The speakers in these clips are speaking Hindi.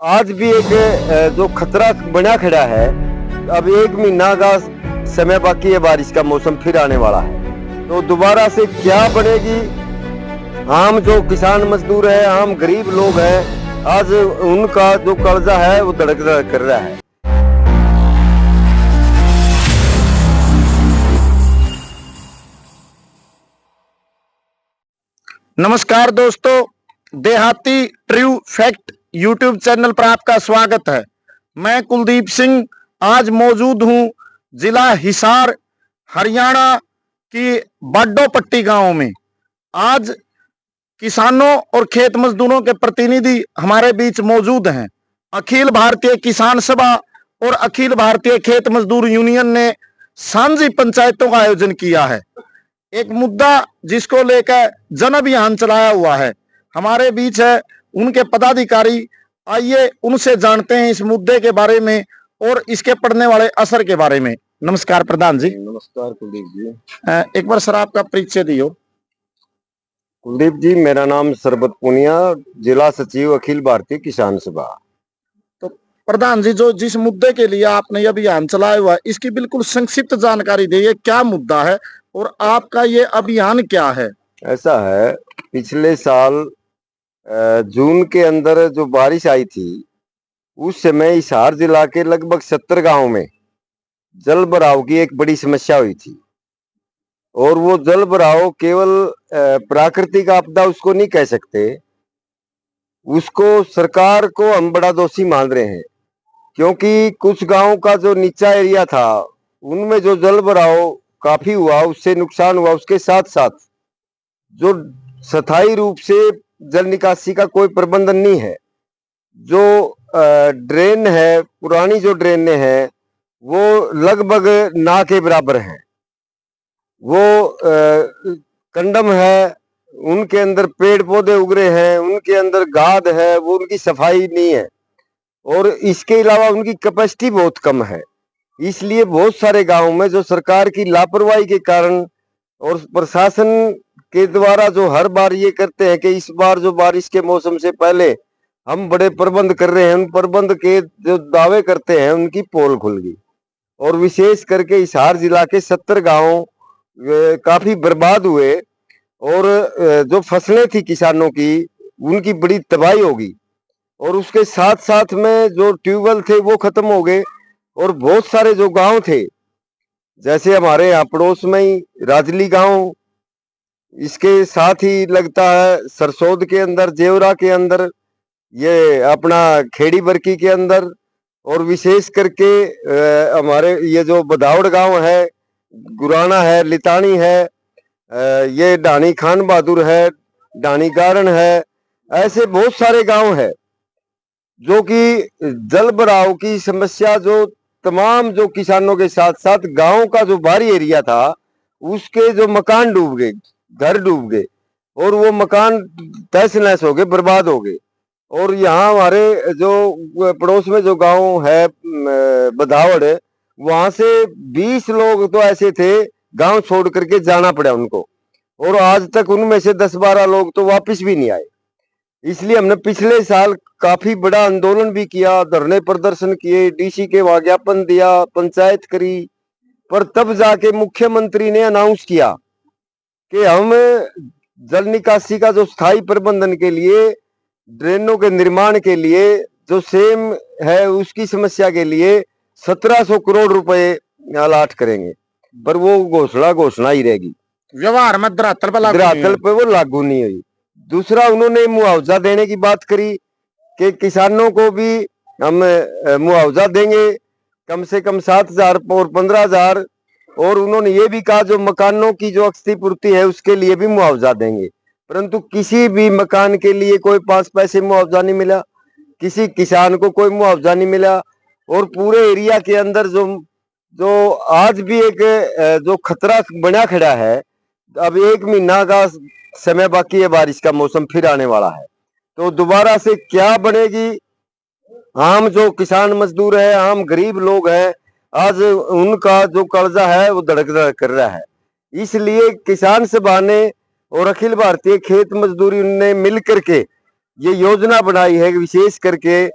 आज भी एक जो खतरा बना खड़ा है। अब 1 महीना का समय बाकी है, बारिश का मौसम फिर आने वाला है, तो दोबारा से क्या बनेगी। आम जो किसान मजदूर है, आम गरीब लोग हैं, आज उनका जो कर्जा है वो धड़क धड़क कर रहा है। नमस्कार दोस्तों, देहाती ट्रू फैक्ट यूट्यूब चैनल पर आपका स्वागत है। मैं कुलदीप सिंह आज मौजूद हूं जिला हिसार हरियाणा की बाडो पट्टी गांव में। आज किसानों और खेत मजदूरों के प्रतिनिधि हमारे बीच मौजूद हैं। अखिल भारतीय किसान सभा और अखिल भारतीय खेत मजदूर यूनियन ने सांझी पंचायतों का आयोजन किया है। एक मुद्दा जिसको लेकर जन अभियान चलाया हुआ है। हमारे बीच है उनके पदाधिकारी, आइए उनसे जानते हैं इस मुद्दे के बारे में और इसके पड़ने वाले असर के बारे में। नमस्कार प्रधान जी। नमस्कार कुलदीप जी। एक बार सर आपका परिचय दियो। कुलदीप जी, मेरा नाम सरबत पुनिया, जिला सचिव अखिल भारतीय किसान सभा। तो प्रधान जी, जो जिस मुद्दे के लिए आपने ये अभियान चलाया हुआ है, इसकी बिल्कुल संक्षिप्त जानकारी दीजिए। क्या मुद्दा है और आपका ये अभियान क्या है? ऐसा है, पिछले साल जून के अंदर जो बारिश आई थी, उस समय हिसार जिला के लगभग 70 गांव में जल भराव की एक बड़ी समस्या हुई थी। और वो जल भराव केवल प्राकृतिक आपदा उसको नहीं कह सकते, उसको सरकार को हम बड़ा दोषी मान रहे हैं। क्योंकि कुछ गांव का जो नीचा एरिया था, उनमें जो जल भराव काफी हुआ, उससे नुकसान हुआ। उसके साथ साथ जो स्थायी रूप से जल निकासी का कोई प्रबंधन नहीं है। जो ड्रेन है, पुरानी जो ड्रेनें हैं, वो लगभग ना के बराबर हैं। वो कंडम है, उनके अंदर पेड़ पौधे उग रहे हैं, उनके अंदर गाद है, वो उनकी सफाई नहीं है। और इसके अलावा उनकी कैपेसिटी बहुत कम है। इसलिए बहुत सारे गांव में जो सरकार की लापरवाही के कारण और प्रशासन के द्वारा जो हर बार ये करते हैं कि इस बार जो बारिश के मौसम से पहले हम बड़े प्रबंध कर रहे हैं, उन प्रबंध के जो दावे करते हैं उनकी पोल खुल गई। और विशेष करके हिसार जिला के 70 गांव काफी बर्बाद हुए। और जो फसलें थी किसानों की, उनकी बड़ी तबाही होगी। और उसके साथ साथ में जो ट्यूबवेल थे वो खत्म हो गए। और बहुत सारे जो गांव थे, जैसे हमारे यहाँ पड़ोस में ही राजली गांव, इसके साथ ही लगता है सरसोद के अंदर, जेवरा के अंदर, ये अपना खेड़ी बरकी के अंदर, और विशेष करके हमारे ये जो बदावड़ गांव है, गुराना है, लितानी है, ये डानी खान बहादुर है, डानी गारण है। ऐसे बहुत सारे गांव है जो कि जल भराव की समस्या, जो तमाम जो किसानों के साथ साथ गांव का जो बाहरी एरिया था, उसके जो मकान डूब गए, घर डूब गए, और वो मकान तहस नहस हो गए, बर्बाद हो गए। और यहाँ हमारे जो पड़ोस में जो गांव है बदावड़, वहां से 20 लोग तो ऐसे थे, गांव छोड़ करके जाना पड़ा उनको। और आज तक उनमें से 10-12 लोग तो वापस भी नहीं आए। इसलिए हमने पिछले साल काफी बड़ा आंदोलन भी किया, धरने प्रदर्शन किए, डीसी के वहां ज्ञापन दिया, पंचायत करी। पर तब जाके मुख्यमंत्री ने अनाउंस किया कि हम जल निकासी का जो स्थायी प्रबंधन के लिए, ड्रेनों के निर्माण के लिए, जो सेम है उसकी समस्या के लिए 1700 करोड़ रुपए अलॉट करेंगे। पर वो घोषणा ही रहेगी, व्यवहार में धरातल पे वो लागू नहीं हुई। दूसरा, उन्होंने मुआवजा देने की बात करी कि किसानों को भी हम मुआवजा देंगे, कम से कम 7,000 और 15,000। और उन्होंने ये भी कहा जो मकानों की जो क्षतिपूर्ति है उसके लिए भी मुआवजा देंगे। परंतु किसी भी मकान के लिए कोई 5 पैसे मुआवजा नहीं मिला, किसी किसान को कोई मुआवजा नहीं मिला। और पूरे एरिया के अंदर जो जो आज भी एक जो खतरा बना खड़ा है। अब 1 महीना का समय बाकी है, बारिश का मौसम फिर आने वाला है, तो दोबारा से क्या बनेगी। आम जो किसान मजदूर है, आम गरीब लोग हैं, आज उनका जो कर्जा है वो धड़क धड़क कर रहा है। इसलिए किसान सभा ने और अखिल भारतीय खेत मजदूरी ने मिलकर के ये योजना बनाई है, विशेष करके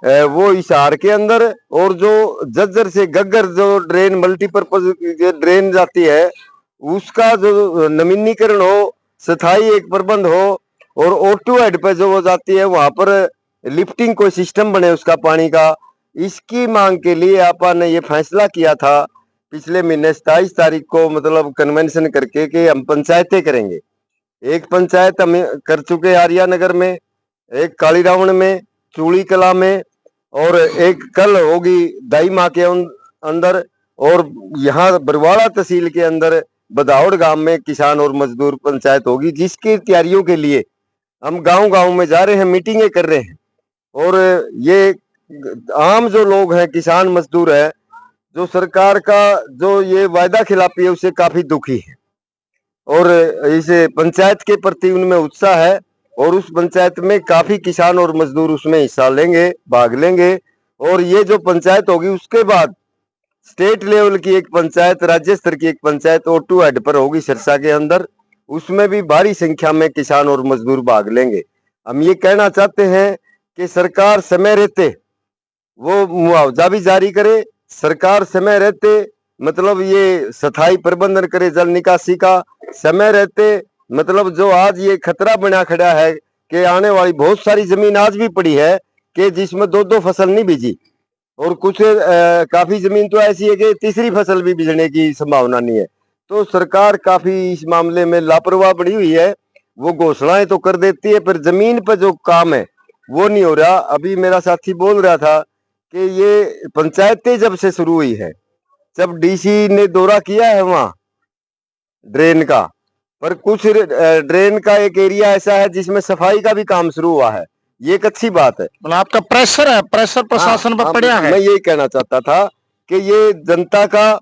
वो हिसार के अंदर, और जो जज्जर से गग्गर जो ड्रेन मल्टीपर्पज ड्रेन जाती है उसका जो नवीनीकरण हो, स्थायी एक प्रबंध हो, और O2 हेड पे जो वो जाती है वहां पर लिफ्टिंग कोई सिस्टम बने उसका पानी का। इसकी मांग के लिए आपा ने ये फैसला किया था पिछले महीने 27 तारीख को, मतलब कन्वेंशन करके कि हम पंचायतें करेंगे। एक पंचायत हम कर चुके आर्या नगर में, एक काली रावण में, चूड़ी कला में, और एक कल होगी दाई माँ के अंदर, और यहाँ बरवाड़ा तहसील के अंदर बदावड़ गांव में किसान और मजदूर पंचायत होगी, जिसकी तैयारियों के लिए हम गांव गांव में जा रहे हैं, मीटिंगें कर रहे हैं। और ये आम जो लोग हैं, किसान मजदूर है, जो सरकार का जो ये वायदा खिलाफी है उससे काफी दुखी है, और इस पंचायत के प्रति उनमें उत्साह है, और उस पंचायत में काफी किसान और मजदूर उसमें हिस्सा लेंगे, भाग लेंगे। और ये जो पंचायत होगी उसके बाद स्टेट लेवल की एक पंचायत, राज्य स्तर की एक पंचायत O2 हेड पर होगी सिरसा के अंदर, उसमें भी भारी संख्या में किसान और मजदूर भाग लेंगे। हम ये कहना चाहते हैं कि सरकार समय रहते वो मुआवजा भी जारी करे, सरकार समय रहते मतलब ये स्थायी प्रबंधन करे जल निकासी का, समय रहते मतलब जो आज ये खतरा बना खड़ा है कि आने वाली बहुत सारी जमीन आज भी पड़ी है कि जिसमें दो दो फसल नहीं बीजी, और कुछ काफी जमीन तो ऐसी है कि तीसरी फसल भी बीजने की संभावना नहीं है। तो सरकार काफी इस मामले में लापरवाह बनी हुई है, वो घोषणाएं तो कर देती है पर जमीन पर जो काम है वो नहीं हो रहा। अभी मेरा साथी बोल रहा था कि ये पंचायतें जब से शुरू हुई है, जब डीसी ने दौरा किया है वहां ड्रेन का, पर कुछ ड्रेन का एक एरिया ऐसा है जिसमें सफाई का भी काम शुरू हुआ है, ये एक अच्छी बात है। मतलब आपका प्रेशर है, प्रेशर प्रशासन पर पड़ा है। मैं यही कहना चाहता था कि ये जनता का,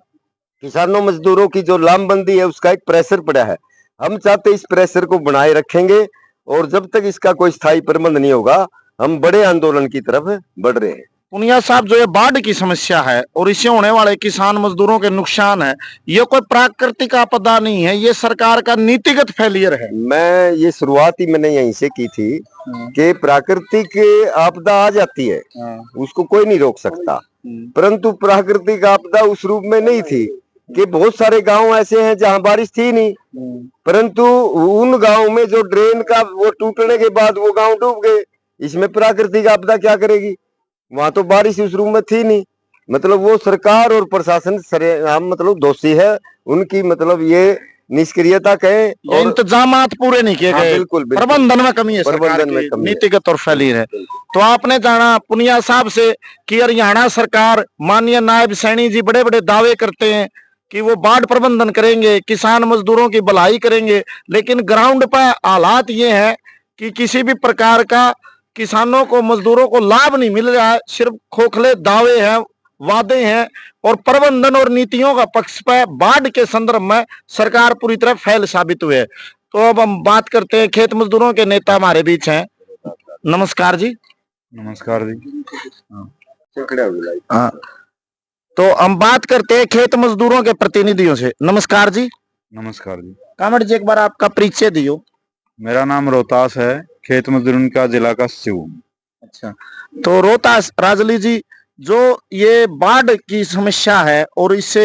किसानों मजदूरों की जो लामबंदी है उसका एक प्रेशर पड़ा है। हम चाहते इस प्रेशर को बनाए रखेंगे, और जब तक इसका कोई स्थायी प्रबंध नहीं होगा हम बड़े आंदोलन की तरफ बढ़ रहे हैं। पुनिया साहब, जो ये बाढ़ की समस्या है और इससे होने वाले किसान मजदूरों के नुकसान है, ये कोई प्राकृतिक आपदा नहीं है, ये सरकार का नीतिगत फेलियर है। मैं ये शुरुआत ही मैंने यहीं से की थी कि प्राकृतिक आपदा आ जाती है, उसको कोई नहीं रोक सकता, परंतु प्राकृतिक आपदा उस रूप में नहीं थी कि बहुत सारे गांव ऐसे हैं जहां बारिश थी नहीं, परंतु उन गांव में जो ड्रेन का वो टूटने के बाद वो गांव डूब गए। इसमें प्राकृतिक आपदा क्या करेगी, वहां तो बारिश उस रूप में थी नहीं। मतलब वो सरकार और प्रशासन सरेआम मतलब दोषी है, उनकी मतलब ये निष्क्रियता कहें, और इंतजामात पूरे नहीं किए गए। बिल्कुल, बिल्कुल प्रबंधन में कमी है, प्रबंधन में कमी, नीतिगत और फेलियर है। तो आपने जाना पुनिया साहब से कि हरियाणा सरकार, माननीय नायब सैनी जी बड़े बड़े दावे करते हैं कि वो बाढ़ प्रबंधन करेंगे, किसान मजदूरों की भलाई करेंगे, लेकिन ग्राउंड पर हालात ये है कि किसी भी प्रकार का किसानों को, मजदूरों को लाभ नहीं मिल रहा है। सिर्फ खोखले दावे हैं, वादे हैं, और प्रबंधन और नीतियों का पक्ष पर बाढ़ के संदर्भ में सरकार पूरी तरह फेल साबित हुई है। तो अब हम बात करते हैं, खेत मजदूरों के नेता हमारे बीच हैं। नमस्कार जी। नमस्कार जी। हाँ, तो हम बात करते हैं खेत मजदूरों के प्रतिनिधियों से। नमस्कार जी। नमस्कार जी। कामड़ जी, एक बार आपका परिचय दियो। मेरा नाम रोहतास है, खेत मजदूर का जिला का सचिव। अच्छा, तो रोहतास राजली जी, जो ये बाढ़ की समस्या है और इससे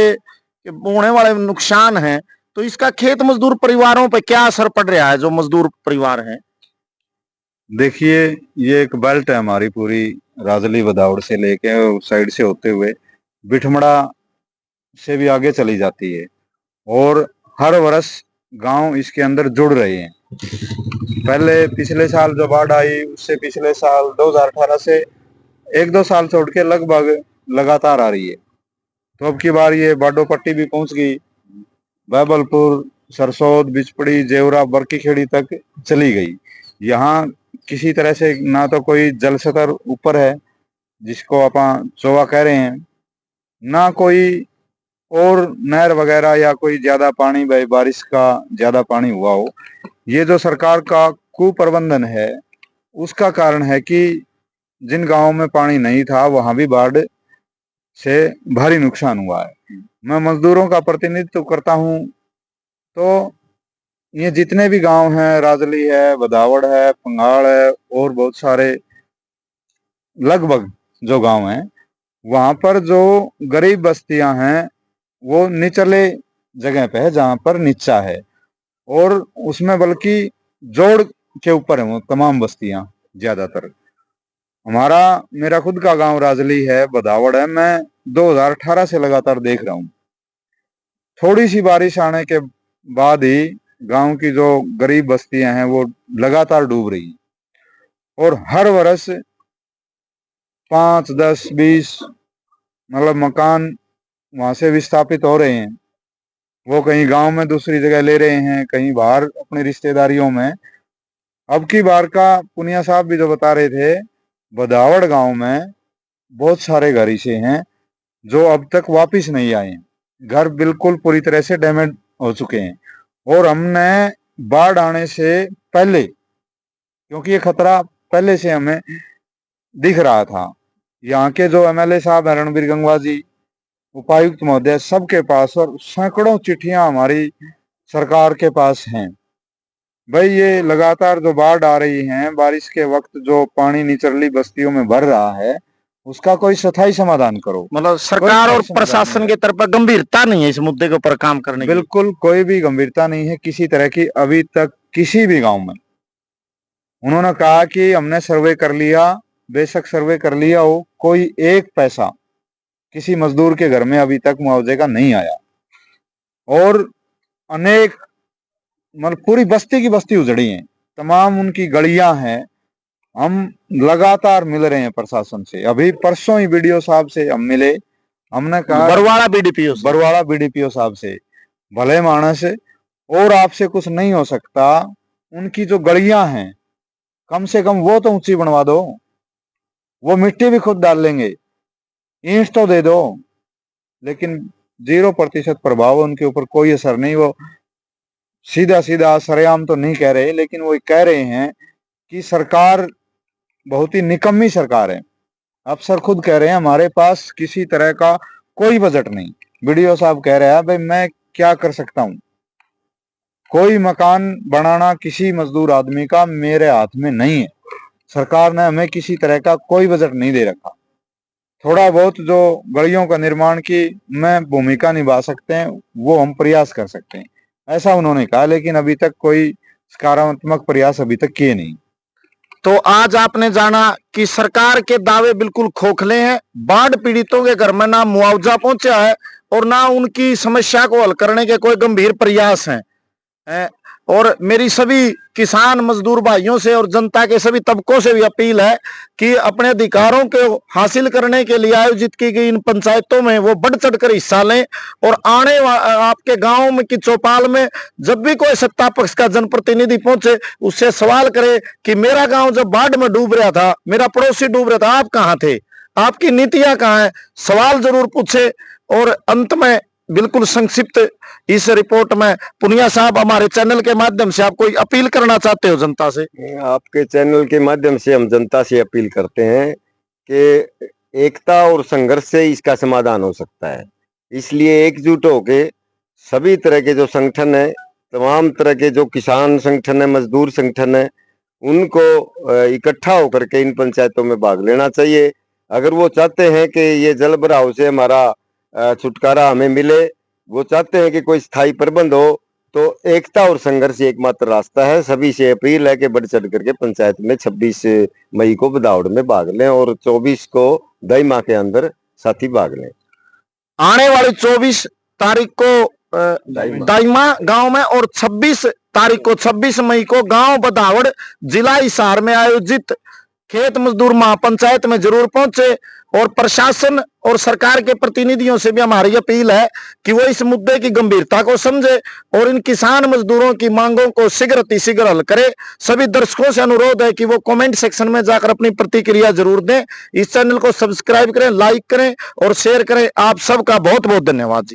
होने वाले नुकसान है, तो इसका खेत मजदूर परिवारों पर क्या असर पड़ रहा है, जो मजदूर परिवार हैं? देखिए, ये एक बेल्ट है हमारी पूरी, राजली बदावड़ से लेके उस साइड से होते हुए बिठमड़ा से भी आगे चली जाती है, और हर वर्ष गांव इसके अंदर जुड़ रहे हैं। पहले पिछले साल जो बाढ़ आई उससे पिछले साल 2018 से एक दो साल छोड़ के लगभग लगातार आ रही है। तो अब की बार ये बाडो पट्टी भी पहुंच गई, बैबलपुर, सरसोद, बिचपड़ी, जेवरा, बरकीखेड़ी तक चली गई। यहाँ किसी तरह से ना तो कोई जल स्तर ऊपर है जिसको आप चोवा कह रहे हैं, ना कोई और नहर वगैरह या कोई ज्यादा पानी, बारिश का ज्यादा पानी हुआ हो। ये जो सरकार का कुप्रबंधन है उसका कारण है कि जिन गांवों में पानी नहीं था वहां भी बाढ़ से भारी नुकसान हुआ है। मैं मजदूरों का प्रतिनिधित्व करता हूं, तो ये जितने भी गांव हैं, राजली है, बदावड़ है, पंगाड़ है, और बहुत सारे लगभग जो गांव हैं, वहां पर जो गरीब बस्तियां हैं वो निचले जगह पे है, जहां पर नीचा है, और उसमें बल्कि जोड़ के ऊपर है वो तमाम बस्तियां ज्यादातर। मेरा खुद का गांव राजली है, बदावड़ है। मैं 2018 से लगातार देख रहा हूँ, थोड़ी सी बारिश आने के बाद ही गांव की जो गरीब बस्तियां हैं वो लगातार डूब रही हैं, और हर वर्ष 5, 10, 20 मतलब मकान वहां से विस्थापित हो रहे हैं। वो कहीं गांव में दूसरी जगह ले रहे हैं, कहीं बाहर अपनी रिश्तेदारियों में। अब की बार का पुनिया साहब भी जो बता रहे थे, बदावड़ गांव में बहुत सारे घर ऐसे हैं जो अब तक वापिस नहीं आए हैं। घर बिल्कुल पूरी तरह से डैमेज हो चुके हैं, और हमने बाढ़ आने से पहले, क्योंकि ये खतरा पहले से हमें दिख रहा था, यहाँ के जो एमएलए साहब हैं रणबीर गंगवा जी, उपायुक्त महोदय, सबके पास और सैकड़ों चिट्ठियां हमारी सरकार के पास हैं। भाई ये लगातार जो बाढ़ आ रही है, बारिश के वक्त जो पानी निचली बस्तियों में भर रहा है, उसका कोई स्थायी समाधान करो। मतलब सरकार और प्रशासन की तरफ गंभीरता नहीं है इस मुद्दे के ऊपर काम करने की। बिल्कुल कोई भी गंभीरता नहीं है किसी तरह की अभी तक किसी भी गांव में। उन्होंने कहा कि हमने सर्वे कर लिया, बेशक सर्वे कर लिया हो, कोई एक पैसा किसी मजदूर के घर में अभी तक मुआवजे का नहीं आया, और अनेक मतलब पूरी बस्ती की बस्ती उजड़ी है, तमाम उनकी गलियां हैं। हम लगातार मिल रहे हैं प्रशासन से, अभी परसों ही बीडीओ साहब से हम मिले, हमने कहा बरवाड़ा बीडीपीओ साहब से, भले मानस और आपसे कुछ नहीं हो सकता, उनकी जो गलियां हैं कम से कम वो तो ऊंची बनवा दो, वो मिट्टी भी खुद डाल लेंगे, ईंट तो दे दो। लेकिन 0% प्रभाव, उनके ऊपर कोई असर नहीं। वो सीधा सीधा सरेआम तो नहीं कह रहे, लेकिन वो कह रहे हैं कि सरकार बहुत ही निकम्मी सरकार है। अफसर खुद कह रहे हैं हमारे पास किसी तरह का कोई बजट नहीं। बीडीओ साहब कह रहे हैं भाई मैं क्या कर सकता हूं, कोई मकान बनाना किसी मजदूर आदमी का मेरे हाथ में नहीं है। सरकार ने हमें किसी तरह का कोई बजट नहीं दे रखा। थोड़ा बहुत जो गलियों का निर्माण की में भूमिका निभा सकते हैं वो हम प्रयास कर सकते हैं, ऐसा उन्होंने कहा, लेकिन अभी तक कोई सकारात्मक प्रयास अभी तक किए नहीं। तो आज आपने जाना कि सरकार के दावे बिल्कुल खोखले हैं। बाढ़ पीड़ितों के घर में ना मुआवजा पहुंचा है और ना उनकी समस्या को हल करने के कोई गंभीर प्रयास हैं। और मेरी सभी किसान मजदूर भाइयों से और जनता के सभी तबकों से भी अपील है कि अपने अधिकारों को हासिल करने के लिए आयोजित की गई इन पंचायतों में वो बढ़ चढ़कर हिस्सा लें, और आने आपके गांव में की चौपाल में जब भी कोई सत्ता पक्ष का जनप्रतिनिधि पहुंचे उससे सवाल करे कि मेरा गांव जब बाढ़ में डूब रहा था, मेरा पड़ोसी डूब रहा था, आप कहाँ थे, आपकी नीतियां कहाँ है, सवाल जरूर पूछे। और अंत में बिल्कुल संक्षिप्त इस रिपोर्ट में पुनिया साहब हमारे चैनल के माध्यम से आप कोई अपील करना चाहते हो जनता से? आपके चैनल के माध्यम से हम जनता से अपील करते हैं कि एकता और संघर्ष से इसका समाधान हो सकता है। इसलिए एकजुट होके सभी तरह के जो संगठन है, तमाम तरह के जो किसान संगठन है, मजदूर संगठन है, उनको इकट्ठा होकर के इन पंचायतों में भाग लेना चाहिए। अगर वो चाहते हैं कि ये जल भराव से हमारा छुटकारा हमें मिले, वो चाहते हैं कि कोई स्थायी प्रबंध हो, तो एकता और संघर्ष एकमात्र रास्ता है। सभी से अपील है कि बढ़ चढ़ करके पंचायत में 26 मई को बदावड़ में भाग लें और 24 को दाइमा के अंदर साथी भाग लें। आने वाली 24 तारीख को दाइमा गांव में और 26 तारीख को 26 मई को गांव बदावड़ जिला हिसार में आयोजित खेत मजदूर महापंचायत में जरूर पहुंचे। और प्रशासन और सरकार के प्रतिनिधियों से भी हमारी अपील है कि वो इस मुद्दे की गंभीरता को समझे और इन किसान मजदूरों की मांगों को शीघ्र हल करे। सभी दर्शकों से अनुरोध है कि वो कमेंट सेक्शन में जाकर अपनी प्रतिक्रिया जरूर दें। इस चैनल को सब्सक्राइब करें, लाइक करें और शेयर करें। आप सबका बहुत बहुत धन्यवाद जी।